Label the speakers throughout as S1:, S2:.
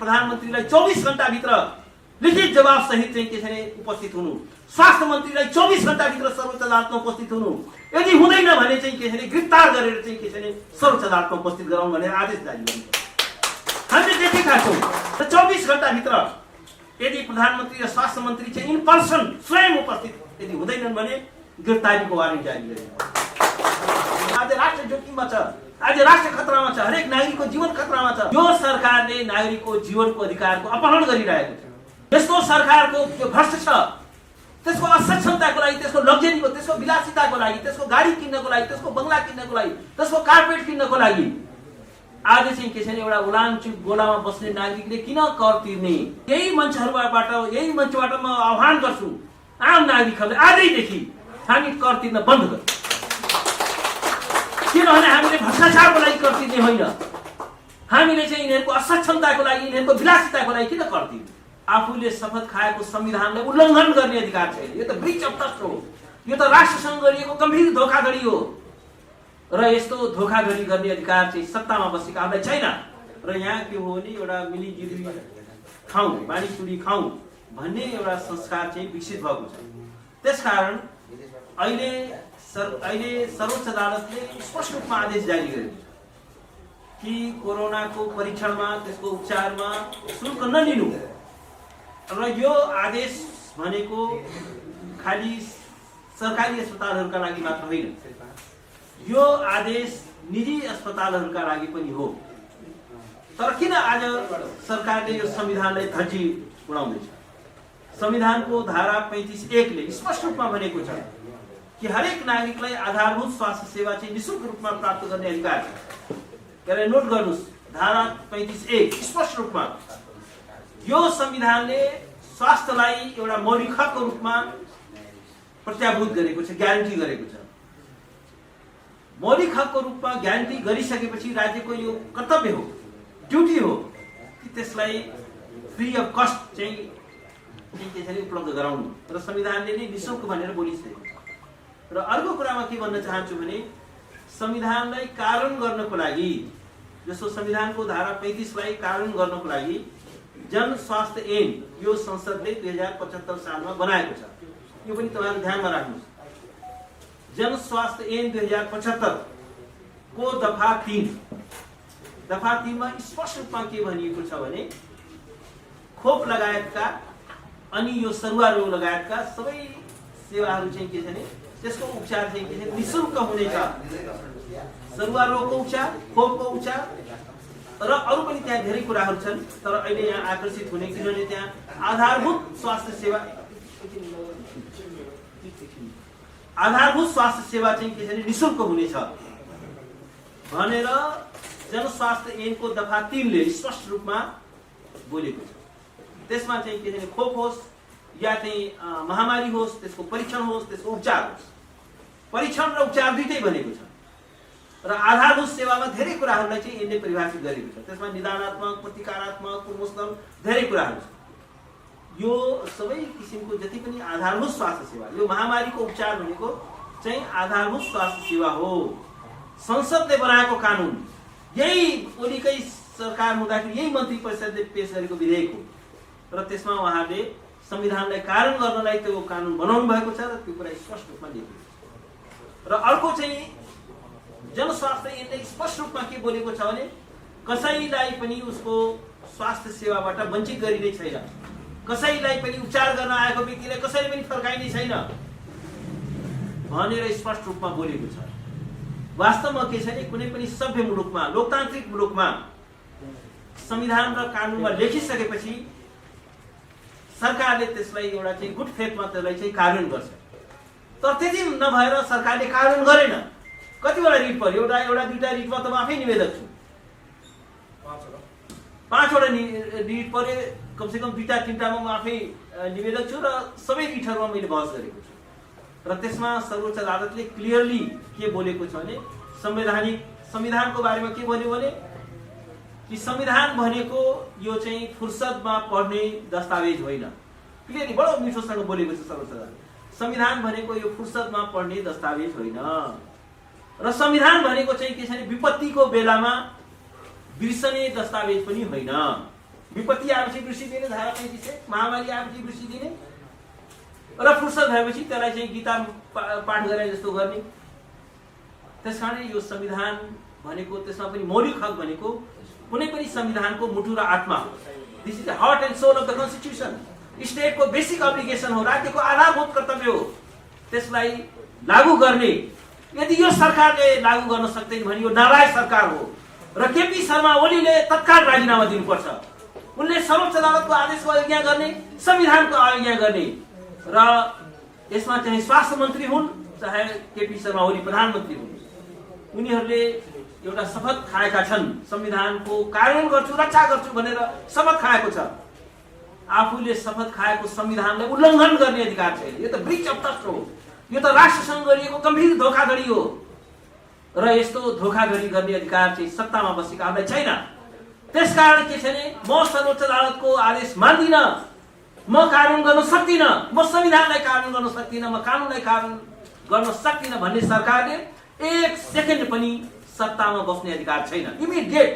S1: प्रधानमन्त्रीलाई 24 घण्टाभित्र लिखित जवाब सहित चाहिँ के छ उपस्थित हुनु, स्वास्थ्य मन्त्रीलाई 24 घण्टाभित्र सर्वोच्च अदालतमा उपस्थित हुनु, यदि हुँदैन भने चाहिँ के छ गिरफ्तार गरेर चाहिँ के छ सर्वोच्च अदालतमा उपस्थित गराउनु भनेर आदेश जारी गर्नु। हामीले देखेका छौँ र 24 घण्टाभित्र यदि प्रधानमन्त्री र स्वास्थ्य मन्त्री चाहिँ इन पर्सन स्वयं उपस्थित यदि हुँदैनन् भने गिरफ्तारीको वारेन्ट जारी गरिन्छ। आज राष्ट्र जोखिममा छ, आज राष्ट्र खतरामा छ, हरेक नागरिकको जीवन खतरामा छ। यो सरकारले नागरिकको जीवनको अधिकारको अपहरण गरिरहेको छ। यस्तो सरकारको जो भ्रष्ट छ, त्यसको असक्षमताको लागि, त्यसको लग्जरीको, त्यसको विलासिताको लागि, त्यसको गाडी किन्नको लागि, त्यसको बंगला किन्नको लागि, त्यसको कार्पेट किन्नको लागि आज चाहिँ के छ एउटा उलानचुक गोलामा बस्ने नागरिकले किन कर तिर्ने? यही मञ्चबाट म आह्वान गर्छु आम नागरिकहरूले आजैदेखि हामी कर तिर्न बन्द गर्छौँ। किनभने हामीले भ्रष्टाचारको लागि कर तिर्ने होइन, हामीले चाहिँ यिनीहरूको असक्षमताको लागि, यिनीहरूको विलासिताको लागि किन कर तिर्ने? आफूले शपथ खाएको संविधानलाई उल्लङ्घन गर्ने अधिकार छैन। यो त ब्रिच अफ ट्रस्ट हो, यो त राष्ट्रसँग गरिएको गम्भीर धोखाधडी हो र यस्तो धोखाधडी गर्ने अधिकार चाहिँ सत्तामा बसेकाहरूलाई छैन। र यहाँ के हो भने एउटा मिलिजुली खाउँ, बाँडीचुडी खाउँ भन्ने एउटा संस्कार चाहिँ विकसित भएको छ। त्यसकारण अहिले सर्वोच्च अदालतले स्पष्ट रूपमा आदेश जारी गरेको छ कि कोरोनाको परीक्षणमा, त्यसको उपचारमा शुल्क नलिनु। र यो आदेश भनेको खाली सरकारी अस्पतालहरूका लागि मात्र होइन, यो आदेश निजी अस्पतालहरूका लागि पनि हो। तर किन आज सरकारले यो संविधानलाई धज्जी उडाउँदैछ? संविधानको धारा 35(1) ले स्पष्ट रूपमा भनेको छ कि हरेक नागरिकलाई आधारभूत स्वास्थ्य सेवा चाहिँ निःशुल्क रूपमा प्राप्त गर्ने अधिकार छ। त्यसलाई नोट गर्नुस्, धारा 35(1) स्पष्ट रूपमा यो संविधानले स्वास्थ्यलाई एउटा मौलिक हकको रूपमा प्रत्याभूत गरेको छ, ग्यारेन्टी गरेको छ। मौलिक हकको रूपमा ग्यारेन्टी गरिसकेपछि राज्यको यो कर्तव्य हो, ड्युटी हो कि त्यसलाई फ्री अफ कस्ट चाहिँ उपलब्ध गराउनु। र संविधानले नै निःशुल्क भनेर बोलिसकेको छ। र अर्को कुरामा के भन्न चाहन्छु भने संविधानलाई कारण गर्नको लागि, जस्तो संविधानको धारा 35 लाई कारण गर्नको लागि जन स्वास्थ्य ऐन यो संसदले 2075 सालमा बनाएको छ। यो पनि तपाईहरु ध्यानमा राख्नुस्। जन स्वास्थ्य ऐन 2075 को दफा 3 मा स्पष्ट रूपमा के भनिएको छ भने खोप लगायतका अनि यो सरुवा रोग लगायतका सबै सेवाहरू चाहिँ के छ भने त्यसको उपचार चाहिँ के छ निःशुल्क हुनेछ। सरुवा रोगको उपचार, खोपको उपचार र अरु पनि त्यहाँ धेरै कुराहरू छन्। तर अहिले यहाँ आकर्षित हुने किनभने त्यहाँ आधारभूत स्वास्थ्य सेवा चाहिँ के छ भने निःशुल्क हुनेछ भनेर जनस्वास्थ्य ऐनको दफा 3 ले स्पष्ट रूपमा बोलेको छ। त्यसमा चाहिँ के छ भने खोप होस् या चाहिँ महामारी होस्, त्यसको परीक्षण होस्, त्यसको उपचार होस्, परीक्षण र उपचार दुईटै भनेको छ। र आधारभूत सेवामा धेरै कुराहरूलाई चाहिँ यसले परिभाषित गरेको छ। त्यसमा निदानात्मक, प्रतिकारात्मक, पूर्वोत्तर धेरै कुराहरू छ। यो सबै किसिमको जति पनि आधारभूत स्वास्थ्य सेवा, यो महामारीको उपचार भनेको चाहिँ आधारभूत स्वास्थ्य सेवा हो। संसदले बनाएको कानुन, यही ओलीकै सरकार हुँदाखेरि यही मन्त्री परिषदले पेश गरेको विधेयक हो र त्यसमा उहाँले संविधानलाई कारण गर्नलाई त्यो कानुन बनाउनु भएको छ र त्यो कुरा स्पष्ट रूपमा लेखिएको छ। र अर्को चाहिँ जनस्वास्थ्य ऐनले स्पष्ट रूपमा के बोलेको छ भने कसैलाई पनि उसको स्वास्थ्य सेवाबाट वञ्चित गरिने छैन, कसैलाई पनि उपचार गर्न आएको व्यक्तिलाई कसैले पनि फर्काइने छैन भनेर स्पष्ट रूपमा बोलेको छ। वास्तवमा के छ भने कुनै पनि सभ्य मुलुकमा, लोकतान्त्रिक मुलुकमा संविधान र कानुनमा लेखिसकेपछि सरकारले त्यसलाई एउटा चाहिँ गुड फेथमा त्यसलाई चाहिँ कार्यान्वयन गर्छ। तर त्यति नभएर सरकारले कार्यान्वयन गरेन। कतिवटा रिट पर्यो, एउटा दुईटा रिटमा त म आफै निवेदक छु, 5वटा रिट पर्यो, कमसेकम 2-3टामा म आफै निवेदक छु र सबै रिटहरूमा मैले बहस गरेको छु। र त्यसमा सर्वोच्च अदालतले क्लियरली के बोलेको छ भने संविधानको बारेमा के भन्यो भने कि संविधान भनेको यो चाहिँ फुर्सदमा पढ्ने दस्तावेज होइन। क्लियरली बडो मिठोसँग बोलेको छ सर्वोच्च अदालतले। संविधान भनेको यो फुर्सदमा पढ्ने दस्तावेज होइन र संविधान भनेको चाहिँ के छ भने विपत्तिको बेलामा बिर्सने दस्तावेज पनि होइन। विपत्ति आएपछि वृष्टि दिने, धारा 35 महामारी आएपछि वृष्टि दिने र फुर्सद भएपछि त्यसलाई चाहिँ गीता पाठ गरे जस्तो गर्ने। त्यसकारण यो संविधान भनेको, त्यसमा पनि मौलिक हक भनेको कुनै पनि संविधानको मुटु र आत्मा हो। This is the heart and soul of the constitution. स्टेटको बेसिक अब्लिगेसन हो, राज्यको आधारभूत कर्तव्य हो। त्यसलाई लागू गर्ने, यदि यो सरकारले लागू गर्न सक्दैन भने यो नालायक सरकार हो र केपी शर्मा ओलीले तत्काल राजीनामा दिनुपर्छ। उनले सर्वोच्च अदालतको आदेशको अवज्ञा गर्ने, संविधानको अवज्ञा गर्ने र यसमा चाहिँ स्वास्थ्य मन्त्री हुन् चाहे केपी शर्मा ओली प्रधानमन्त्री हुन्, उनीहरूले एउटा शपथ खाएका छन्, संविधानको कार्यान्वयन गर्छु, रक्षा गर्छु भनेर शपथ खाएको छ। आफूले शपथ खाएको संविधानलाई उल्लङ्घन गर्ने अधिकार छैन। यो त ब्रिच अफ ट्रस्ट हो, यो त राष्ट्रसँग गरिएको गम्भीर धोखाधडी हो र यस्तो धोखाधडी गर्ने अधिकार चाहिँ सत्तामा बसेकाहरूलाई छैन। त्यसकारण के छ भने म सर्वोच्च अदालतको आदेश मान्दिन, म कार्यान्वयन गर्न सक्दिनँ, म संविधानलाई कार्यान्वयन गर्न सक्दिनँ, म कानुनलाई कार्यान्वयन गर्न सक्दिनँ भन्ने सरकारले एक सेकेन्ड पनि सत्तामा बस्ने अधिकार छैन। इमिडिएट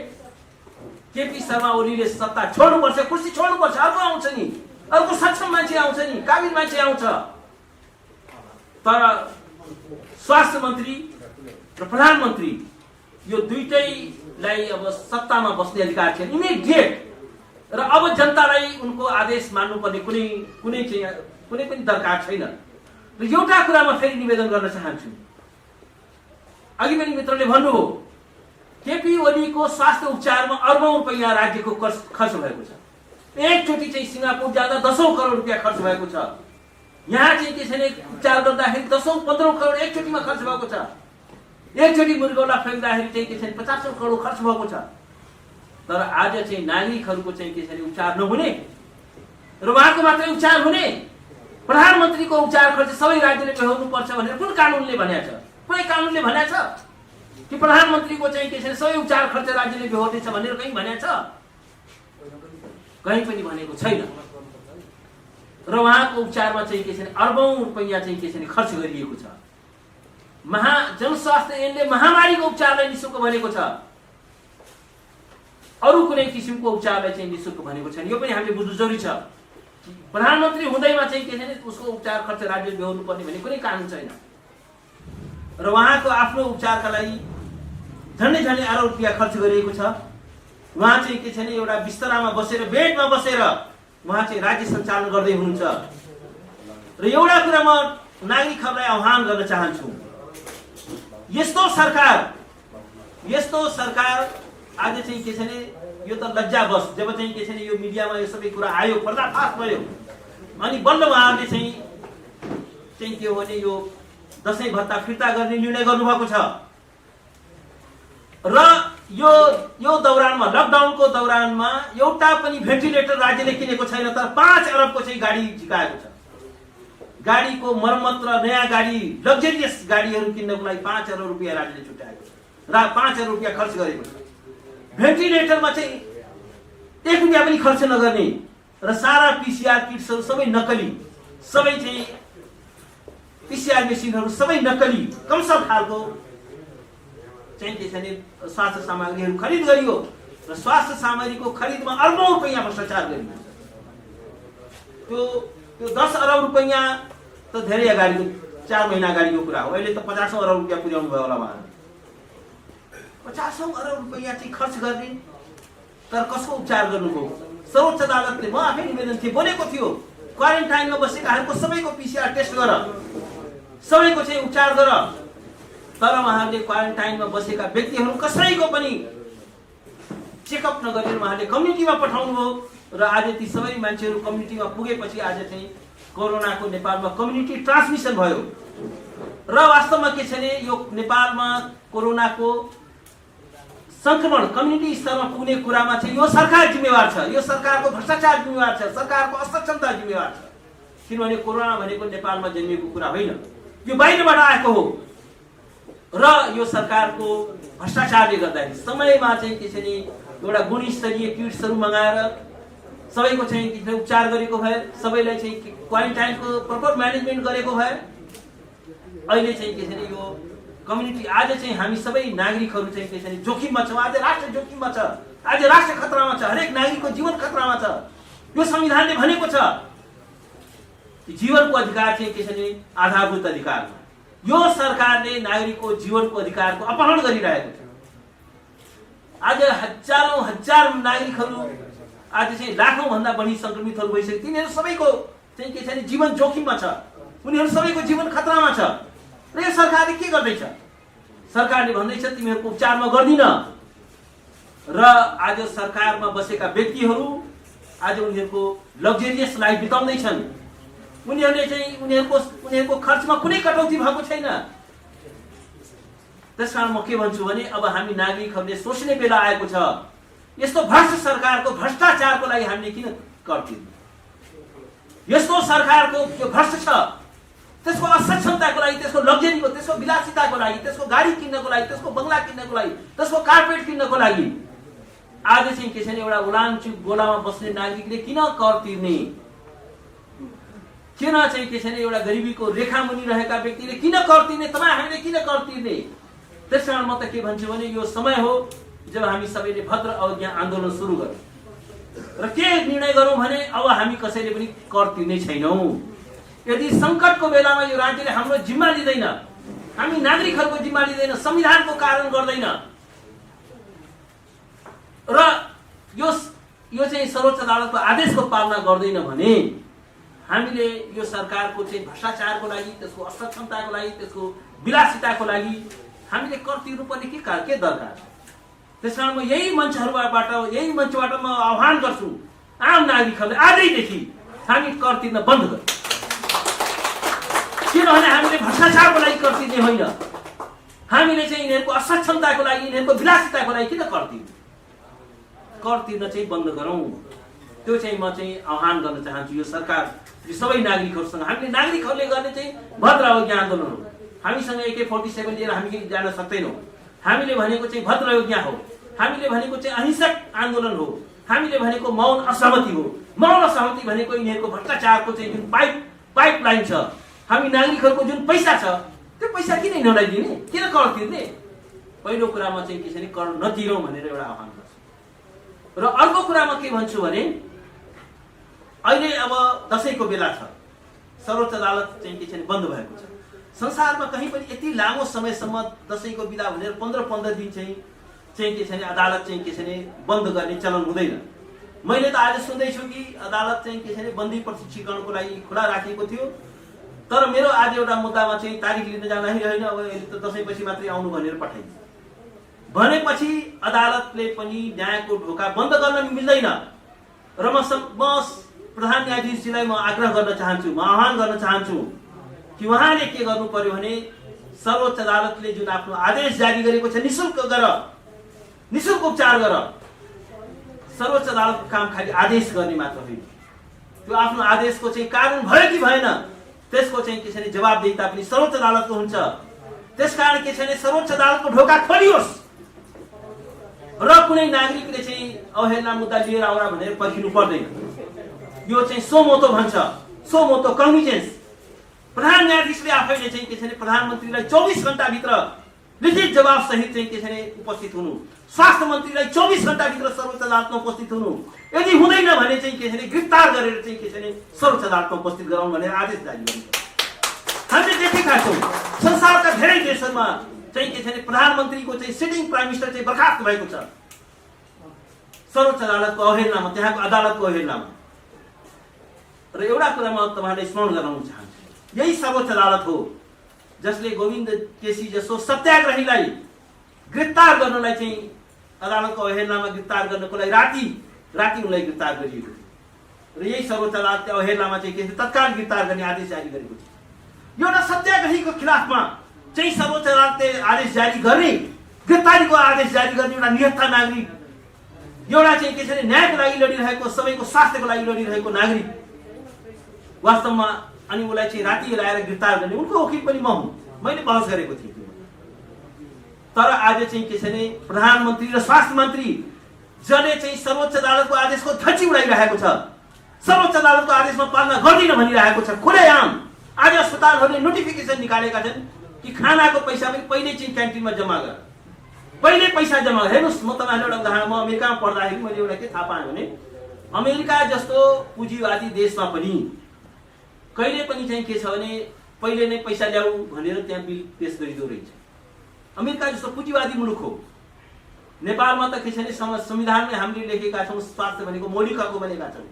S1: केपी शर्मा ओलीले सत्ता छोड्नुपर्छ, कुर्सी छोड्नुपर्छ। अर्को आउँछ नि, अर्को सक्षम मान्छे आउँछ नि, काबिल मान्छे आउँछ। तर स्वास्थ्य मन्त्री र प्रधानमन्त्री यो दुईटैलाई अब सत्तामा बस्ने अधिकार छैन इमिडिएट। र अब जनतालाई उनको आदेश मान्नुपर्ने कुनै पनि दरकार छैन। र एउटा कुरामा फेरि निवेदन गर्न चाहन्छु, अघि पनि मित्रले भन्नुभयो केपी ओलीको स्वास्थ्य उपचारमा अर्बौं रुपैयाँ राज्यको खर्च भएको छ। एकचोटि चाहिँ सिङ्गापुर जाँदा 10औं करोड रुपियाँ खर्च भएको छ। यहाँ चाहिँ के छैन, उपचार गर्दाखेरि 10-15 करोड एकचोटिमा खर्च भएको छ। एकचोटि मृगौला फ्याँक्दाखेरि चाहिँ के छैन 50 करोड खर्च भएको छ। तर आज चाहिँ नागरिकहरूको चाहिँ के छैन उपचार नहुने र उहाँको मात्रै उपचार हुने, प्रधानमन्त्रीको उपचार खर्च सबै राज्यले बेहोर्नु पर्छ भनेर कुन कानुनले भनेको छ? कुनै कानुनले भनेको छ कि प्रधानमन्त्रीको चाहिँ के छैन सबै उपचार खर्च राज्यले बेहोर्नेछ भनेर कहीँ भनेको छ? कहीँ पनि भनेको छैन। र उहाँको उपचारमा चाहिँ के छैन अर्बौं रुपैयाँ चाहिँ के छैन खर्च गरिएको छ। जनस्वास्थ्य ऐनले महामारीको उपचारलाई निशुल्क भनेको छ, अरू कुनै किसिमको उपचारलाई चाहिँ निशुल्क भनेको छैन। यो पनि हामीले बुझ्नु जरुरी छ। प्रधानमन्त्री हुँदैमा चाहिँ के छैन उसको उपचार खर्च राज्यले बेहोर्नु पर्ने भन्ने कुनै कानुन छैन। र उहाँको आफ्नो उपचारका लागि झन्डै अरब रुपियाँ खर्च गरिएको छ। उहाँ चाहिँ के छैन एउटा बिस्तरामा बसेर, बेडमा बसेर उहाँ चाहिँ राज्य सञ्चालन गर्दै हुनुहुन्छ। र एउटा कुरा म नागरिकहरूलाई आह्वान गर्न चाहन्छु, यस्तो सरकार आज चाहिँ के छैन यो त लज्जावश जब चाहिँ के छैन यो मिडियामा यो सबै कुरा आयो, पर्दाफास भयो, अनि बल्ल उहाँहरूले चाहिँ के हो भने यो दशैं भत्ता फिर्ता गर्ने निर्णय गर्नुभएको छ। र यो दौरानमा, लकडाउनको दौरानमा एउटा पनि भेन्टिलेटर राज्यले किनेको छैन, तर 5 अरबको चाहिँ गाडी झिकाएको छ। गाडीको मर्मत र नयाँ गाडी, लग्जरियस गाडीहरू किन्नको लागि 5 अरब रुपियाँ राज्यले छुट्याएको छ र 5 अरब रुपियाँ खर्च गरेको छ। भेन्टिलेटरमा चाहिँ 1 रुपियाँ पनि खर्च नगर्ने र सारा पीसीआर किट्सहरू सबै नकली, सबै चाहिँ पीसीआर मेसिनहरू सबै नकली कमसल खालको चाहिँ के छैन स्वास्थ्य सामग्रीहरू खरिद गरियो र स्वास्थ्य सामग्रीको खरिदमा अर्बौं रुपैयाँ भ्रष्टाचार गरियो। त्यो 10 अरब रुपैयाँ त धेरै अगाडिको 4 महिना अगाडिको कुरा हो। अहिले त 50 अरब रुपियाँ पुर्याउनु भयो होला उहाँले। 50 अरब रुपैयाँ चाहिँ खर्च गर्ने, तर कसको उपचार गर्नुभयो? सर्वोच्च अदालतले, म आफै निवेदन थिएँ, बोलेको थियो क्वारेन्टाइनमा बसेकाहरूको सबैको पीसीआर टेस्ट गर, सबैको चाहिँ उपचार गर। तर उहाँहरूले क्वारेन्टाइनमा बसेका व्यक्तिहरू कसैको पनि चेकअप नगरेर उहाँले कम्युनिटीमा पठाउनु भयो र आज ती सबै मान्छेहरू कम्युनिटीमा पुगेपछि आज चाहिँ कोरोनाको नेपालमा कम्युनिटी ट्रान्समिसन भयो। र वास्तवमा के छैन यो नेपालमा कोरोनाको संक्रमण कम्युनिटी स्तरमा पुग्ने कुरामा चाहिँ यो सरकार जिम्मेवार छ, यो सरकारको भ्रष्टाचार जिम्मेवार छ, सरकारको असक्षमता जिम्मेवार छ। किनभने कोरोना भनेको नेपालमा जन्मिएको कुरा होइन, यो बाहिरबाट आएको हो। र यो सरकारको भ्रष्टाचारले गर्दाखेरि समयमा चाहिँ के छैन एउटा गुणस्तरीय किट्सहरू मगाएर सबैको चाहिँ उपचार गरेको भए, सबैलाई चाहिँ क्वारेन्टाइनको प्रपर म्यानेजमेन्ट गरेको भए अहिले चाहिँ के छैन यो कम्युनिटी आज चाहिँ हामी सबै नागरिकहरू चाहिँ के छैन जोखिममा छौँ। आज राष्ट्र जोखिममा छ। आज राष्ट्र खतरामा छ, हरेक नागरिकको जीवन खतरामा छ। यो संविधानले भनेको छ कि जीवनको अधिकार चाहिँ के छ भने आधारभूत अधिकार हो। यो सरकारले नागरिकको जीवनको अधिकारको अपहरण गरिरहेको छ। आज हजारौं हजार नागरिकहरू आज चाहिँ लाखौं भन्दा बढी संक्रमितहरू भइसके, तिनीहरू सबैको चाहिँ के छ भने जीवन जोखिममा छ, उनीहरू सबैको जीवन खतरामा छ। र यो सरकारले के गर्दैछ? सरकारले भन्दैछ तिमीहरूको उपचार म गर्दिन। र आज सरकारमा बसेका व्यक्तिहरू आज उनीहरूको लग्जरियस लाइफ बिताउँदैछन्। उनीहरूले चाहिँ उनीहरूको खर्चमा कुनै कटौती भएको छैन। त्यसकारण म के भन्छु भने अब हामी नागरिकहरूले सोच्ने बेला आएको छ। यस्तो भ्रष्ट सरकारको भ्रष्टाचारको लागि हामीले किन कर तिर्नु? यस्तो सरकारको जो भ्रष्ट छ त्यसको असक्षमताको लागि, त्यसको लग्जरीको, त्यसको विलासिताको लागि, त्यसको गाडी किन्नको लागि, त्यसको बंगला किन्नको लागि, त्यसको कार्पेट किन्नको लागि आज चाहिँ के छ भने एउटा उलानचुक गोलामा बस्ने नागरिकले किन कर तिर्ने? किन चाहिँ के छ भने एउटा गरिबीको रेखा मुनि रहेका व्यक्तिले किन कर तिर्ने? तपाईँ हामीले किन कर तिर्ने? त्यसकारण म त के भन्छु भने यो समय हो जब हामी सबैले भद्र अवज्ञा आन्दोलन सुरु गरौँ र के निर्णय गरौँ भने अब हामी कसैले पनि कर तिर्ने छैनौँ। यदि संकटको बेलामा यो राज्यले हाम्रो जिम्मा लिँदैन, हामी नागरिकहरूको जिम्मा लिँदैन, संविधानको कारण गर्दैन र यो चाहिँ सर्वोच्च अदालतको आदेशको पालना गर्दैन भने हामीले यो सरकारको चाहिँ भ्रष्टाचारको लागि, त्यसको असक्षमताको लागि, त्यसको विलासिताको लागि हामीले कर तिर्नुपर्ने के दरकार छ? त्यसकारण म यही मञ्चबाट म आह्वान गर्छु आम नागरिकहरूले आजैदेखि हामी कर तिर्न बन्द गरौँ। किनभने हामीले भ्रष्टाचारको लागि कर तिर्ने होइन, हामीले चाहिँ यिनीहरूको असक्षमताको लागि, यिनीहरूको विलासिताको लागि किन कर तिर्ने? कर तिर्न चाहिँ बन्द गरौँ। त्यो चाहिँ म चाहिँ आह्वान गर्न चाहन्छु यो सरकार, यो सबै नागरिकहरूसँग। हामीले नागरिकहरूले गर्ने चाहिँ भद्र अवज्ञा आन्दोलन हो। हामीसँग AK-47 लिएर हामी जान सक्दैनौँ। हामीले भनेको चाहिँ भद्र अवज्ञा हो, हामीले भनेको चाहिँ अहिंसक आन्दोलन हो, हामीले भनेको मौन असहमति हो। मौन असहमति भनेको यिनीहरूको भ्रष्टाचारको चाहिँ जुन पाइपलाइन छ, हामी नागरिकहरूको जुन पैसा छ त्यो पैसा किन यिनीहरूलाई दिने? किन कर तिर्ने? पहिलो कुरामा चाहिँ के छ भने कर नतिरौँ भनेर एउटा आह्वान गर्छु। र अर्को कुरा म के भन्छु भने अहिले अब दशैंको बेला छ, सर्वोच्च अदालत चाहिँ के छ भने बन्द भएको छ। संसारमा कहीँ पनि यति लामो समयसम्म दशैंको बिदा भनेर 15 दिन चाहिँ के छ भने अदालत चाहिँ के छ भने बन्द गर्ने चलन हुँदैन। मैले त आज सुन्दैछु कि अदालत चाहिँ के छ भने बन्दी प्रशिक्षणको लागि खुला राखेको थियो, तर मेरो आज एउटा मुद्दामा चाहिँ तारिख लिन जाँदाखेरि होइन, अब त दशैंपछि मात्रै आउनु भनेर पठाइन्छ। भनेपछि अदालतले पनि न्यायको ढोका बन्द गर्न मिल्दैन। र म प्रधान न्यायाधीशजीलाई म आग्रह गर्न चाहन्छु, म आह्वान गर्न चाहन्छु कि उहाँले के गर्नु पर्यो भने सर्वोच्च अदालतले जुन आफ्नो आदेश जारी गरेको छ निशुल्क उपचार गर। सर्वोच्च अदालतको काम खालि आदेश गर्ने मात्र होइन, त्यो आफ्नो आदेशको चाहिँ कारण भयो कि भएन त्यसको चाहिँ के छ भने जवाबदेहिता पनि सर्वोच्च अदालतको हुन्छ। त्यसकारण के छ भने सर्वोच्च अदालतको ढोका खोलियोस् र कुनै नागरिकले चाहिँ अवहेलना मुद्दा लिएर आउला भनेर पर्खिनु पर्दैन। यो चाहिँ सो मोतो भन्छ, सो मोतो कग्निजेन्स। प्रधान न्यायाधीशले आफैले चाहिँ के छ भने प्रधानमन्त्रीलाई 24 घण्टाभित्र लिखित जवाब सहित चाहिँ के छ भने उपस्थित हुनु, स्वास्थ्य मन्त्रीलाई 24 घण्टाभित्र सर्वोच्च अदालतमा उपस्थित हुनु, यदि हुँदैन भने चाहिँ के छ भने गिरफ्तार गरेर चाहिँ के छ भने सर्वोच्च अदालतमा उपस्थित गराउनु भनेर आदेश जारी गर्नु। हामीले देखेका छौँ संसारका धेरै देशहरूमा चाहिँ के छ भने प्रधानमन्त्रीको चाहिँ सिटिङ प्राइम मिनिस्टर चाहिँ बर्खास्त भएको छ सर्वोच्च अदालतको अवहेलनामा, त्यहाँको अदालतको अवहेलनामा। र एउटा कुरा म तपाईँलाई स्मरण गराउन चाहन्छु, यही सर्वोच्च अदालत हो जसले गोविन्द केसी जसो सत्याग्रहीलाई गिरफ्तार गर्नलाई चाहिँ अदालतको अवहेलनामा गिरफ्तार गर्नको लागि राति उनलाई गिरफ्तार गरिएको थियो। र यही सर्वोच्च अदालतले अवहेलनामा चाहिँ के तत्काल गिरफ्तार गर्ने आदेश जारी गरेको थियो। एउटा सत्याग्रहीको खिलाफमा चाहिँ सर्वोच्च अदालतले आदेश जारी गर्ने, गिरफ्तारीको आदेश जारी गर्ने एउटा निहत्था नागरिक, एउटा चाहिँ के छ भने न्यायको लागि लडिरहेको, सबैको स्वास्थ्यको लागि लडिरहेको नागरिक वास्तवमा अनि उसलाई चाहिँ राति ल्याएर गिरफ्तार गर्ने उनको वकिल पनि म हुँ, मैले बहस गरेको थिएँ। तर आज चाहिँ के छ भने प्रधानमन्त्री र स्वास्थ्य मन्त्री जसले चाहिँ सर्वोच्च अदालतको आदेशको धज्जी उडाइरहेको छ, सर्वोच्च अदालतको आदेशमा पालना गर्दिन भनिरहेको छ खुलेआम। आज अस्पतालहरूले नोटिफिकेसन निकालेका छन् कि खानाको पैसा पनि पहिले चाहिँ क्यान्टिनमा जम्मा गर। पहिले पैसा जम्मा हेर्नुहोस्। म तपाईँलाई एउटा उदाहरण, म अमेरिकामा पढ्दाखेरि मैले एउटा के थाहा पाएँ भने अमेरिका जस्तो पुँजीवादी देशमा पनि कहिले पनि चाहिँ के छ भने पहिले नै पैसा ल्याऊ भनेर त्यहाँ बिल पेश गरिदो रहेछ। अमेरिका जस्तो पुँजीवादी मुलुक हो। नेपालमा त के छ भने संविधानमै हामीले लेखेका छौँ स्वास्थ्य भनेको मौलिक हक भनेका छौँ।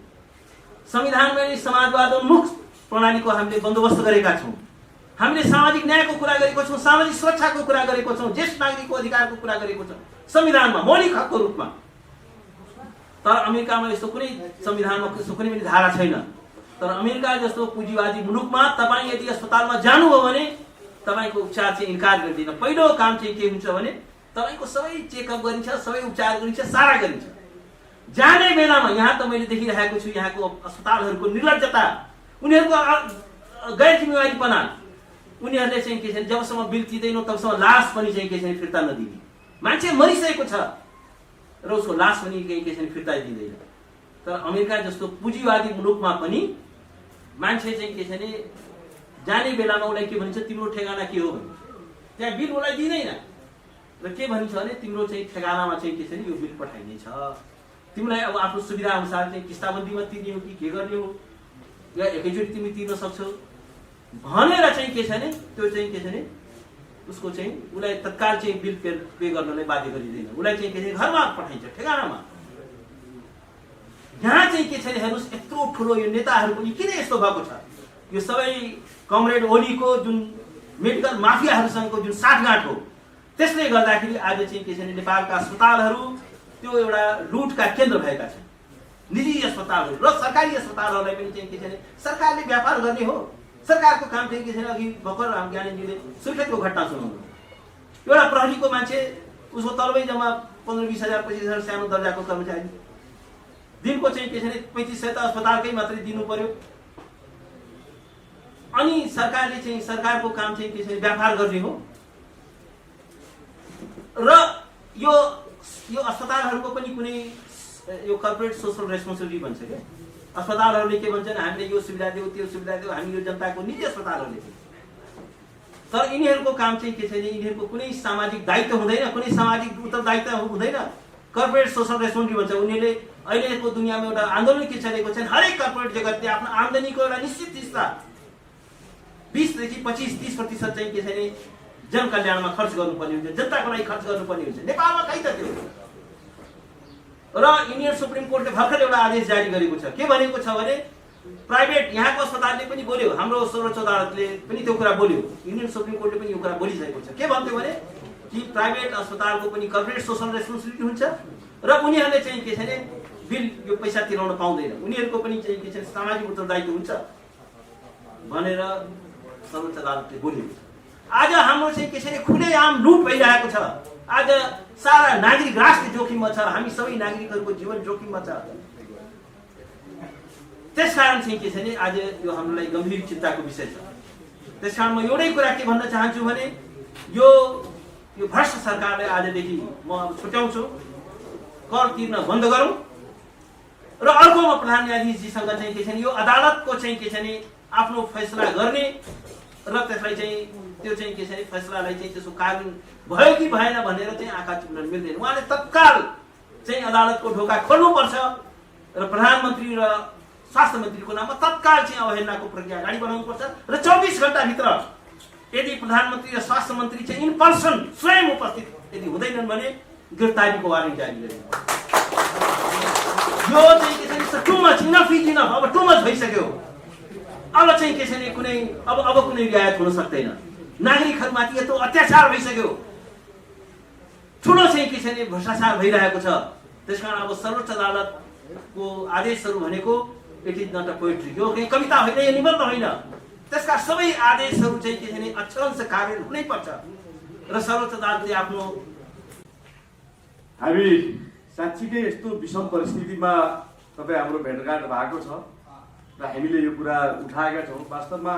S1: संविधानमै समाजवादोन्मुख प्रणालीको हामीले बन्दोबस्त गरेका छौँ। हामीले सामाजिक न्यायको कुरा गरेको छौँ, सामाजिक सुरक्षाको कुरा गरेको छौँ, ज्येष्ठ नागरिकको अधिकारको कुरा गरेको छौँ संविधानमा मौलिक हकको रूपमा। तर अमेरिकामा यस्तो कुनै संविधानमा यस्तो कुनै पनि धारा छैन। तर अमेरिका जस्तो पुँजीवादी मुलुकमा तपाईँ यदि अस्पतालमा जानुभयो भने तपाईँको उपचार चाहिँ इन्कार गरिदिन। पहिलो काम चाहिँ के हुन्छ भने तपाईँको सबै चेकअप गरिन्छ, सबै उपचार गरिन्छ, सारा गरिन्छ। जाने बेलामा यहाँ त मैले देखिरहेको छु यहाँको अस्पतालहरूको निर्लज्जता, उनीहरूको गैर जिम्मेवारीपना। उनीहरूले चाहिँ के छ जबसम्म बिल तिर्दैनौ तबसम्म लास पनि चाहिँ के छ फिर्ता नदिने। मान्छे मरिसकेको छ र उसको लास पनि के छ फिर्ता दिँदैन। तर अमेरिका जस्तो पुँजीवादी मुलुकमा पनि मान्छे चाहिँ के छ भने जाने बेलामा उसलाई के भन्छ तिम्रो ठेगाना के हो भन्छ। त्यहाँ बिल उसलाई दिँदैन र के भनिन्छ भने तिम्रो चाहिँ ठेगानामा चाहिँ के छ भने यो बिल पठाइनेछ। तिमीलाई अब आफ्नो सुविधा अनुसार चाहिँ किस्ताबन्दीमा तिर्ने हो कि के गर्ने हो या एकैचोटि तिमी तिर्न सक्छौ भनेर चाहिँ के छ भने त्यो चाहिँ के छ भने उसको चाहिँ उसलाई तत्काल चाहिँ बिल पे गर्नलाई बाध्य गरिँदैन। उसलाई चाहिँ के छ घरमा पठाइन्छ ठेगानामा। यहाँ चाहिँ के छ भने हेर्नुहोस् यत्रो ठुलो यो नेताहरू पनि किन यस्तो भएको छ। यो सबै कमरेड ओलीको जुन मेडिकल माफियाहरूसँगको जुन साठगाँठ हो त्यसले गर्दाखेरि आज चाहिँ के छ भने नेपालका अस्पतालहरू त्यो एउटा लुटका केन्द्र भएका छन्। निजी अस्पतालहरू र सरकारी अस्पतालहरूलाई पनि चाहिँ के छ भने सरकारले व्यापार गर्ने हो। सरकारको काम चाहिँ के छ भने अघि भर्खर हाम्रो ज्ञानेन्द्रजीले सुर्खेतको घटना सुनाउनु। एउटा प्रहरीको मान्छे उसको तलबै जम्मा 15-20 हजार 25 हजार सानो दर्जाको कर्मचारी दिनको चाहिँ के छ भने 3500 त अस्पतालकै मात्रै दिनु पर्यो। अनि सरकारले चाहिँ सरकारको काम चाहिँ के छ भने व्यापार गर्ने हो। र यो अस्पतालहरूको पनि कुनै यो कर्पोरेट सोशल रेस्पोन्सिबिलिटी भन्छ क्या। अस्पतालहरूले के भन्छन् हामीले यो सुविधा देऊ त्यो सुविधा देऊ, हामी यो जनताको निजी अस्पतालहरूले दिन्छ। तर यिनीहरूको काम चाहिँ के छ भने यिनीहरूको कुनै सामाजिक दायित्व हुँदैन, कुनै सामाजिक उत्तरदायित्व हुँदैन। कर्पोरेट सोशल रेस्पोन्सिबिलिटी भन्छ। उनीहरूले अहिलेको दुनियाँमा एउटा आन्दोलन के चलेको छ, हरेक कर्पोरेट जगतले आफ्नो आम्दानीको एउटा निश्चित हिस्सा 20 देखि 25-30% चाहिँ के छ भने जनकल्याणमा खर्च गर्नुपर्ने हुन्छ, जनताको लागि खर्च गर्नुपर्ने हुन्छ। नेपालमा कहीँ त त्यो। र इन्डियन सुप्रिम कोर्टले भर्खर एउटा आदेश जारी गरेको छ। के भनेको छ भने प्राइभेट यहाँको अस्पतालले पनि बोल्यो, हाम्रो सर्वोच्च अदालतले पनि त्यो कुरा बोल्यो, इन्डियन सुप्रिम कोर्टले पनि यो कुरा बोलिसकेको छ। के भन्थ्यो भने कि प्राइभेट अस्पतालको पनि कर्पोरेट सोशल रेस्पोन्सिबिलिटी हुन्छ र उनीहरूले चाहिँ के छ भने बिल यो पैसा तिराउन पाउँदैन, उनीहरूको पनि चाहिँ के छ सामाजिक उत्तरदायित्व हुन्छ भनेर सर्वोच्च अदालतले बोलेको छ। आज हाम्रो चाहिँ के छ भने खुलेआम लुट भइरहेको छ। आज सारा नागरिक राष्ट्र जोखिममा छ, हामी सबै नागरिकहरूको जीवन जोखिममा छ। त्यसकारण चाहिँ के छ भने आज यो हाम्रो लागि गम्भीर चिन्ताको विषय छ। त्यसकारण म एउटै कुरा के भन्न चाहन्छु भने यो भ्रष्ट सरकारलाई आजदेखि म अब छुट्याउँछु, कर तिर्न बन्द गरौँ र अर्को म प्रधान न्यायाधीशजीसँग चाहिँ के छ भने यो अदालतको चाहिँ के छ भने आफ्नो फैसला गर्ने र त्यसलाई चाहिँ त्यो चाहिँ के छ भने फैसलालाई चाहिँ त्यसको कार्यान्वयन भयो कि भएन भनेर चाहिँ आँखा चिम्लन मिल्दैन। उहाँले तत्काल चाहिँ अदालतको ढोका खोल्नुपर्छ र प्रधानमन्त्री र स्वास्थ्य मन्त्रीको नाममा तत्काल चाहिँ अवहेलनाको प्रक्रिया अगाडि बढाउनुपर्छ र 24 घण्टाभित्र यदि प्रधानमन्त्री र स्वास्थ्य मन्त्री चाहिँ इन पर्सन स्वयं उपस्थित यदि हुँदैनन् भने गिरफ्तारीको वारेन्ट जारी गरिन्छ। यो चाहिँ के छ भने too much enough is enough. अब टु मच भइसक्यो। अब चाहिँ के छ भने कुनै अब कुनै रियायत हुन सक्दैन। नागरिकहरूमाथि यत्रो अत्याचार भइसक्यो, ठुलो चाहिँ के छ भने भ्रष्टाचार भइरहेको छ। त्यसकारण अब सर्वोच्च अदालतको आदेशहरू भनेको it is not a poetry, यो कहीं कविता होइन, यो निबन्ध होइन। त्यसका सबै आदेशहरू चाहिँ के छ भने अक्षरशः कार्यान्वयन हुनै पर्छ र सर्वोच्च अदालतले आफ्नो
S2: हामी साँच्चीकै यस्तो विषम परिस्थितिमा तपाईँ हाम्रो भेटघाट भएको छ र हामीले यो कुरा उठाएका छौँ। वास्तवमा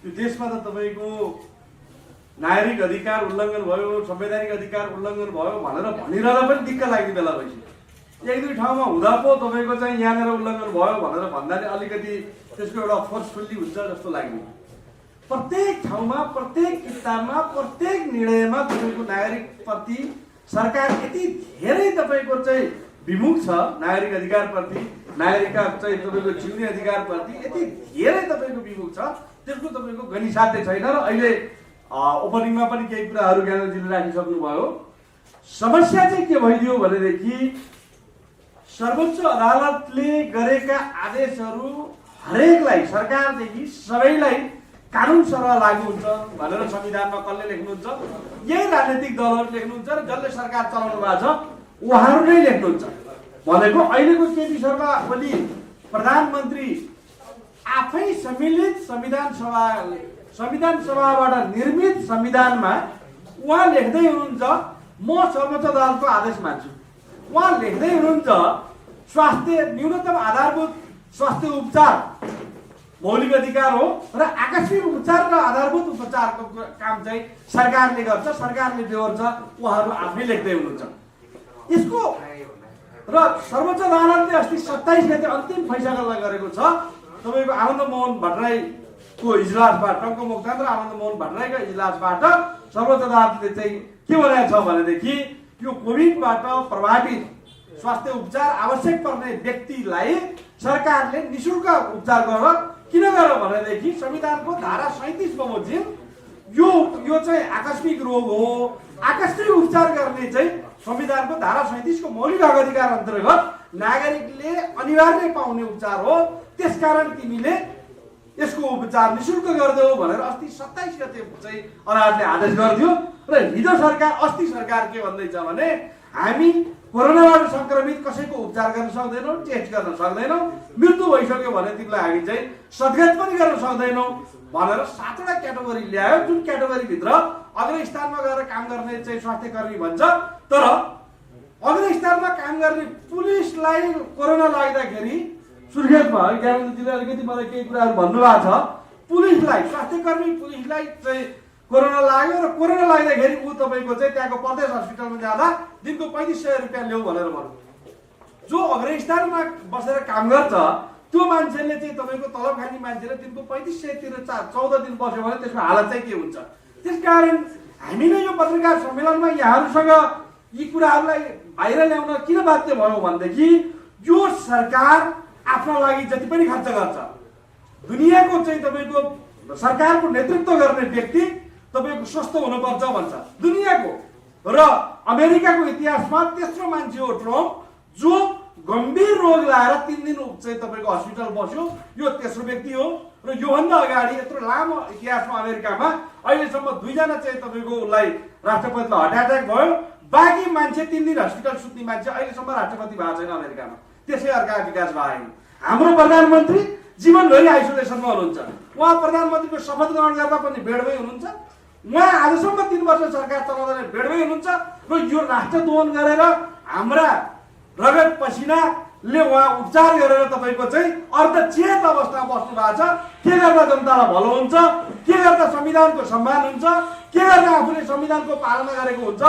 S2: यो देशमा त तपाईँको नागरिक अधिकार उल्लङ्घन भयो, संवैधानिक अधिकार उल्लङ्घन भयो भनेर भनिरहँदा पनि दिक्क लाग्ने बेला भइसक्यो। एक दुई ठाउँमा हुँदा पो तपाईँको चाहिँ यहाँनिर उल्लङ्घन भयो भनेर भन्दा अलिकति त्यसको एउटा फोर्सफुल्ली हुन्छ जस्तो लाग्ने। प्रत्येक ठाउँमा, प्रत्येक किताबमा, प्रत्येक निर्णयमा तपाईँको नागरिकप्रति सरकार यति धेरै तपाईँको चाहिँ विमुख छ नागरिक अधिकारप्रति, नागरिकका चाहिँ तपाईँको जिउने अधिकारप्रति यति धेरै तपाईँको विमुख छ, त्यसको तपाईँको गनिसाध्य छैन। र अहिले ओपनिङमा पनि केही कुराहरू ज्ञानजीले राखिसक्नुभयो। समस्या चाहिँ के भइदियो भनेदेखि सर्वोच्च अदालतले गरेका आदेशहरू हरेकलाई, सरकारदेखि सबैलाई कानुन सरह लागू हुन्छ भनेर संविधानमा कसले लेख्नुहुन्छ? यही राजनीतिक दलहरू लेख्नुहुन्छ र जसले सरकार चलाउनु भएको छ उहाँहरू नै लेख्नुहुन्छ। भनेको अहिलेको केपी शर्मा ओली प्रधानमन्त्री आफै सम्मिलित संविधान सभाबाट निर्मित संविधानमा उहाँ लेख्दै हुनुहुन्छ म सर्वोच्च अदालतको आदेश मान्छु। उहाँ लेख्दै हुनुहुन्छ स्वास्थ्य न्यूनतम आधारभूत स्वास्थ्य उपचार मौलिक अधिकार हो र आकस्मिक उपचार र आधारभूत उपचारको काम चाहिँ सरकारले गर्छ, सरकारले बेहोर्छ, उहाँहरू आफै लेख्दै हुनुहुन्छ। यसको र सर्वोच्च अदालतले अस्ति 27 गते अन्तिम फैसला गरेको छ। तपाईँको आनन्द मोहन भट्टराईको इजलासबाट, टङ्क मोक्तान र आनन्द मोहन भट्टराईको इजलासबाट सर्वोच्च अदालतले चाहिँ के भनेको छ भनेदेखि यो कोभिडबाट प्रभावित स्वास्थ्य उपचार आवश्यक पर्ने व्यक्तिलाई सरकारले निःशुल्क उपचार गर्न किन गर्यो भनेदेखि संविधानको धारा 37 बमोजिम यो चाहिँ आकस्मिक रोग हो, आकस्मिक उपचार गर्ने चाहिँ संविधानको धारा 37 को मौलिक अधिकार अन्तर्गत नागरिकले अनिवार्य पाउने उपचार हो, त्यसकारण तिमीले यसको उपचार निःशुल्क गरिदेऊ भनेर अस्ति 27 गते चाहिँ अदालतले आदेश गरिदियो। र हिजो सरकार, अस्ति सरकार के भन्दैछ भने हामी कोरोनाबाट संक्रमित कसैको उपचार गर्न सक्दैनौँ, टेस्ट गर्न सक्दैनौँ, मृत्यु भइसक्यो भने तिमीलाई हामी चाहिँ सद्गत पनि गर्न सक्दैनौँ भनेर 7वटा क्याटेगोरी ल्यायो। जुन क्याटेगोरीभित्र अग्रस्थानमा गएर काम गर्ने चाहिँ स्वास्थ्य कर्मी भन्छ, तर अग्रस्थानमा काम गर्ने पुलिसलाई कोरोना लाग्दाखेरि सुर्खेतमा ज्ञानजीले अलिकति मलाई केही कुराहरू भन्नुभएको छ। पुलिसलाई, स्वास्थ्य कर्मी पुलिसलाई चाहिँ कोरोना लाग्यो र कोरोना लाग्दाखेरि ऊ तपाईँको चाहिँ त्यहाँको प्रदेश हस्पिटलमा जाँदा दिनको 3500 रुपियाँ ल्याऊ भनेर भन्नु। जो अग्रस्थानमा बसेर काम गर्छ त्यो मान्छेले चाहिँ तपाईँको तलब खाने मान्छेले दिनको 3500 तिर 14 दिन बस्यो भने त्यसको हालत चाहिँ के हुन्छ? त्यसकारण हामीले यो पत्रकार सम्मेलनमा यहाँहरूसँग यी कुराहरूलाई बाहिर ल्याउन किन बाध्य भयो भनेदेखि यो सरकार आफ्नो लागि जति पनि खर्च गर्छ, दुनियाँको चाहिँ तपाईँको सरकारको नेतृत्व गर्ने व्यक्ति तपाईँको स्वस्थ हुनुपर्छ भन्छ दुनियाँको। र अमेरिकाको इतिहासमा तेस्रो मान्छे हो ट्रम्प, जो गम्भीर रोग लाएर 3 दिन चाहिँ तपाईँको हस्पिटल बस्यो, यो तेस्रो व्यक्ति हो। र योभन्दा अगाडि यत्रो लामो इतिहासमा अमेरिकामा अहिलेसम्म 2 जना चाहिँ तपाईँको उसलाई राष्ट्रपतिलाई हार्ट एट्याक भयो, बाँकी मान्छे 3 दिन हस्पिटल सुत्ने मान्छे अहिलेसम्म राष्ट्रपति भएको छैन अमेरिकामा। त्यसै अर्का विकास भएन। हाम्रो प्रधानमन्त्री जीवनभरि आइसोलेसनमा हुनुहुन्छ। उहाँ प्रधानमन्त्रीको शपथ ग्रहण गर्दा पनि बेडमै हुनुहुन्छ। उहाँ आजसम्म 3 वर्ष सरकार चलाउँदा बेडमै हुनुहुन्छ। र यो राष्ट्रद्रोह गरेर हाम्रा रगत पसिनाले उहाँ उपचार गरेर तपाईँको चाहिँ अर्धचेत अवस्थामा बस्नु भएको छ। के गर्दा जनतालाई भलो हुन्छ, के गर्दा संविधानको सम्मान हुन्छ, के गर्दा आफूले संविधानको पालना गरेको हुन्छ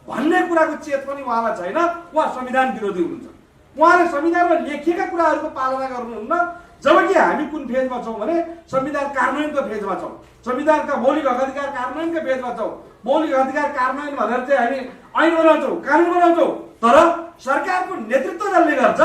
S2: भन्ने कुराको चेत पनि उहाँलाई छैन। उहाँ संविधान विरोधी हुनुहुन्छ। उहाँले संविधानमा लेखिएका कुराहरूको पालना गर्नुहुन्न। जबकि हामी कुन फेजमा छौँ भने संविधान कार्यान्वयनको फेजमा छौँ, संविधानका मौलिक अधिकार कार्यान्वयनको फेजमा छौँ। मौलिक अधिकार कार्यान्वयन भनेर चाहिँ हामी ऐन बनाउँछौँ, कानुन बनाउँछौँ, तर सरकारको नेतृत्व जसले गर्छ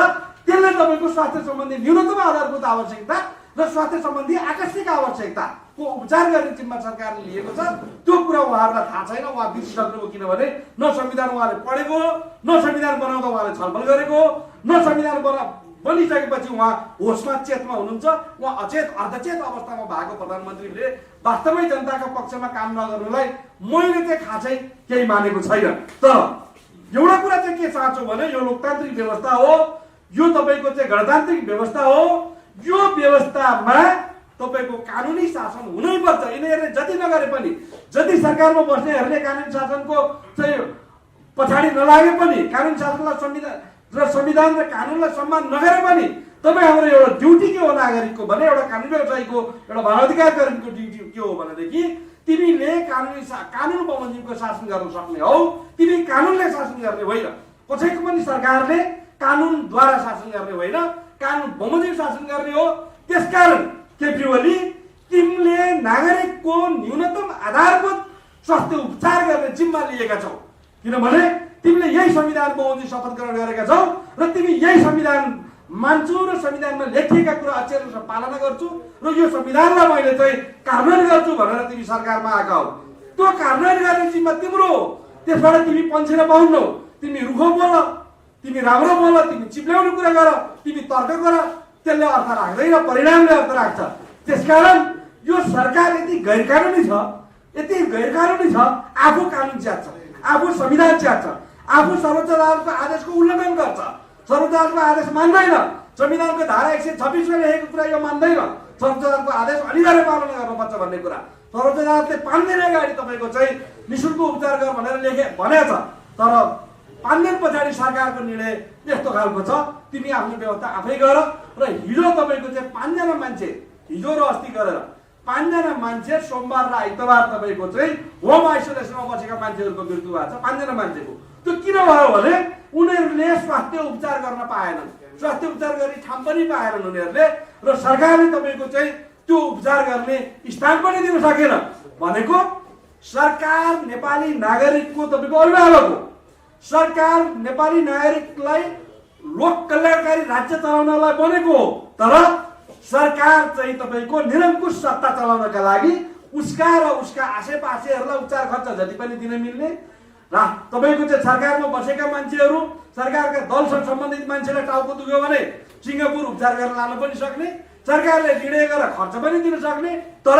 S2: त्यसले तपाईँको स्वास्थ्य सम्बन्धी न्यूनतम आधारभूत आवश्यकता र स्वास्थ्य सम्बन्धी आकस्मिक आवश्यकताको उपचार गर्ने जिम्मा सरकारले लिएको छ। त्यो कुरा उहाँहरूलाई थाहा छैन, उहाँ बिर्सिसक्नुभयो। किनभने न संविधान उहाँले पढेको हो, न संविधान बनाउँदा उहाँले छलफल गरेको हो, न संविधान बनिसकेपछि उहाँ होसमा चेतमा हुनुहुन्छ। उहाँ अचेत अर्धचेत अवस्थामा भएको प्रधानमन्त्रीले वास्तवमै जनताको पक्षमा काम नगर्नुलाई मैले चाहिँ खासै केही मानेको छैन। तर एउटा कुरा चाहिँ के चाहन्छु भने यो लोकतान्त्रिक व्यवस्था हो, यो तपाईँको चाहिँ गणतान्त्रिक व्यवस्था हो। यो व्यवस्थामा तपाईँको कानुनी शासन हुनैपर्छ। यिनीहरूले जति नगरे पनि, जति सरकारमा बस्नेहरूले कानुनी शासनको चाहिँ पछाडि नलागे पनि, कानुनी शासनलाई संविधान र कानुनलाई सम्मान नगरे पनि तपाईँ हाम्रो एउटा ड्युटी के हो नागरिकको भने, एउटा कानुन व्यवसायीको, एउटा मानवाधिकार कर्मीको ड्युटी के हो भनेदेखि तिमीले कानुन बमोजिमको शासन गर्न सक्ने हौ। तिमी कानुनले शासन गर्ने होइन, कसैको पनि सरकारले कानुनद्वारा शासन गर्ने होइन, कानुन बमोजिम शासन गर्ने हो। त्यसकारण केपी ओली तिमीले नागरिकको न्यूनतम आधारभूत स्वास्थ्य उपचार गर्ने जिम्मा लिएका छौ। किनभने तिमीले यही संविधान बमोजिम शपथ ग्रहण गरेका छौ र तिमी यही संविधान मान्छु र संविधानमा लेखिएका कुरा अक्षर पालना गर्छु र यो संविधानलाई मैले चाहिँ कार्यान्वयन गर्छु भनेर तिमी सरकारमा आएका हौ। त्यो कार्यान्वयन गर्ने जिम्मा तिम्रो हो। त्यसबाट तिमी पन्छेर पाउन्नौ। तिमी रुखो बोल, तिमी राम्रो बोल, तिमी चिप्ल्याउने कुरा गर, तिमी तर्क गर, त्यसले अर्थ राख्दैन, परिणामले अर्थ राख्छ। त्यसकारण यो सरकार यति गैरकानुनी छ, यति गैरकानुनी छ, आफू कानुन च्यात्छ, आफू संविधान च्यात्छ, आफू सर्वोच्च अदालतको आदेशको उल्लङ्घन गर्छ, सर्वोच्च अदालतको आदेश मान्दैन, संविधानको धारा 126 मा लेखेको कुरा यो मान्दैन, सर्वोच्च अदालतको आदेश अनिवार्य पालना गर्नुपर्छ भन्ने कुरा सर्वोच्च अदालतले 5 दिन अगाडि तपाईँको चाहिँ निःशुल्क उपचार गर भनेर भनेछ। तर 5 दिन पछाडि सरकारको निर्णय यस्तो खालको छ, तिमी आफ्नो व्यवस्था आफै गर। र हिजो तपाईँको चाहिँ 5 जना मान्छे, हिजो र अस्ति गरेर 5 जना मान्छे सोमबार र आइतबार तपाईँको चाहिँ होम आइसोलेसनमा बसेका मान्छेहरूको मृत्यु भएको छ। 5 जना मान्छेको त्यो किन भयो भने उनीहरूले स्वास्थ्य उपचार गर्न पाएनन्, स्वास्थ्य उपचार गर्ने ठाउँ पनि पाएनन् उनीहरूले, र सरकारले तपाईँको चाहिँ त्यो उपचार गर्ने स्थान पनि दिन सकेन। भनेको सरकार नेपाली नागरिकको तपाईँको अभिभावक हो। सरकार नेपाली नागरिकलाई लोक कल्याणकारी राज्य चलाउनलाई बनेको हो। तर सरकार चाहिँ तपाईँको निरङ्कुश सत्ता चलाउनका लागि उसका र उसका आसेपासेहरूलाई उपचार खर्च जति पनि दिन मिल्ने र तपाईँको चाहिँ सरकारमा बसेका मान्छेहरू, सरकारका दलसँग सम्बन्धित मान्छेलाई टाउको दुख्यो भने सिङ्गापुर उपचार गरेर लान पनि सक्ने, सरकारले निर्णय गरेर खर्च पनि दिन सक्ने। तर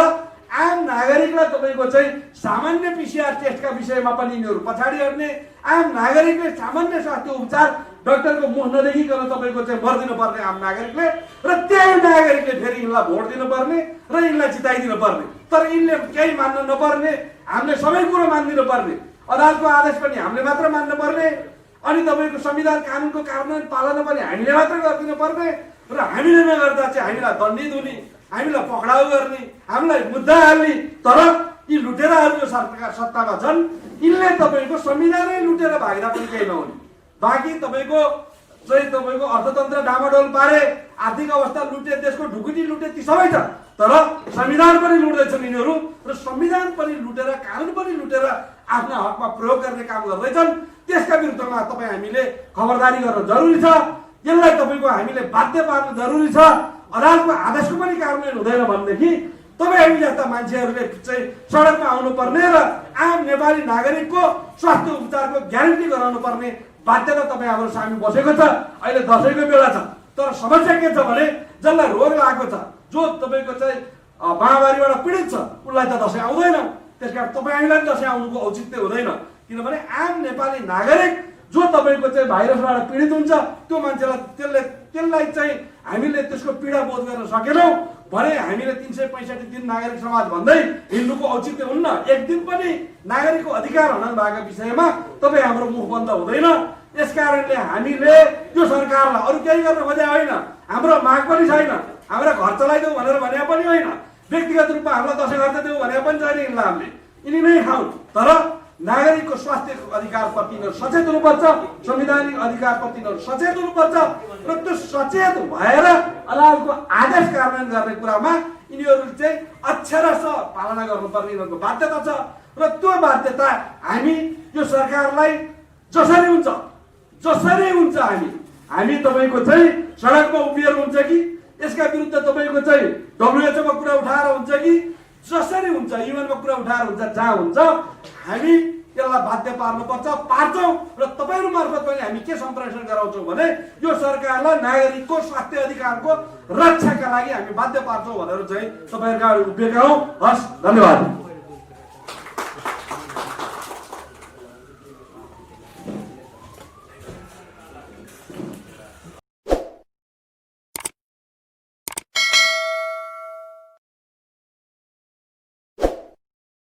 S2: आम नागरिकलाई तपाईँको चाहिँ सामान्य पिसिआर टेस्टका विषयमा पनि यिनीहरू पछाडि हट्ने, आम नागरिकले सामान्य स्वास्थ्य उपचार डाक्टरको मुख नदेखिकन तपाईँको चाहिँ मर्दिनु पर्ने आम नागरिकले, र त्यही नागरिकले फेरि यिनलाई भोट दिनुपर्ने र यिनलाई जिताइदिनु पर्ने। तर यिनले केही मान्न नपर्ने, हामीले सबै कुरो मानिदिनु पर्ने, अदालतको आदेश पनि हामीले मात्र मान्नु पर्ने, अनि तपाईँको संविधान कानुनको कार्यान्वयन पालना पनि हामीले मात्र गरिदिनु पर्ने, र हामीले नगर्दा चाहिँ हामीलाई दण्डित हुने, हामीलाई पक्राउ गर्ने, हामीलाई मुद्दा हाल्ने। तर यी लुटेराहरू जो सरकार सत्तामा छन् यिनले तपाईँको संविधानै लुटेर भाग्दा पनि केही नहुने। बाँकी तपाईँको अर्थतन्त्र डामाडोल पारे, आर्थिक अवस्था लुटे, देशको ढुकुटी लुटे, ती सबै छ। तर संविधान पनि लुट्दैछन् यिनीहरू, र संविधान पनि लुटेर, कानुन पनि लुटेर आफ्ना हकमा प्रयोग गर्ने काम गर्दैछन्। त्यसका विरुद्धमा तपाईँ हामीले खबरदारी गर्न जरुरी छ। यसलाई तपाईँको हामीले बाध्य पार्नु जरुरी छ। अदालतको आदेशको पनि कार्यान्वयन हुँदैन भनेदेखि तपाईँ हामी जस्ता मान्छेहरूले चाहिँ सडकमा आउनुपर्ने र आम नेपाली नागरिकको स्वास्थ्य उपचारको ग्यारेन्टी गराउनु पर्ने बाध्यता तपाईँ हाम्रो सामु बसेको छ। अहिले दसैँको बेला छ, तर समस्या के छ भने जसलाई रोग लागेको छ, जो तपाईँको चाहिँ महामारीबाट पीडित छ, उसलाई त दसैँ आउँदैन। त्यसकारण तपाईँ हामीलाई दसैँ आउनुको औचित्य हुँदैन, किनभने आम नेपाली नागरिक जो तपाईँको चाहिँ भाइरसबाट पीडित हुन्छ, त्यो मान्छेलाई त्यसलाई चाहिँ हामीले त्यसको पीडा बोध गर्न सकेनौँ भने हामीले 365 दिन नागरिक समाज भन्दै हिँड्नुको औचित्य हुन्न। एक दिन पनि नागरिकको अधिकार हनन भएको विषयमा तपाईँ हाम्रो मुख बन्द हुँदैन। यसकारणले हामीले यो सरकारलाई अरू केही गर्न खोजे होइन, हाम्रो माग पनि छैन, हाम्रो घर चलाइदेऊ भनेर भने पनि होइन, व्यक्तिगत रूपमा हामीलाई दसैँ खर्च देऊ भने पनि छैन। यिनलाई हामीले यिनी नै खाउँ, तर नागरिकको स्वास्थ्यको अधिकारप्रति सचेत हुनुपर्छ, संवैधानिक अधिकारप्रति सचेत हुनुपर्छ, र त्यो सचेत भएर अदालतको आदेश कार्यान्वयन गर्ने कुरामा यिनीहरू चाहिँ अक्षरशः पालना गर्नुपर्ने यिनीहरूको बाध्यता छ। र त्यो बाध्यता हामी यो सरकारलाई जसरी हुन्छ हामी तपाईँको चाहिँ सडकमा उभिएर हुन्छ कि यसका विरुद्ध तपाईँको चाहिँ WHO मा कुरा उठाएर हुन्छ कि जसरी हुन्छ युएनमा कुरा उठाएर हुन्छ, जहाँ हुन्छ हामी यसलाई बाध्य पार्छौँ। र तपाईँहरू मार्फत पनि हामी के सम्प्रेषण गराउँछौँ भने यो सरकारलाई नागरिकको स्वास्थ्य अधिकारको रक्षाका लागि हामी बाध्य पार्छौँ भनेर चाहिँ तपाईँहरूका उभिएका हौँ। हस्, धन्यवाद।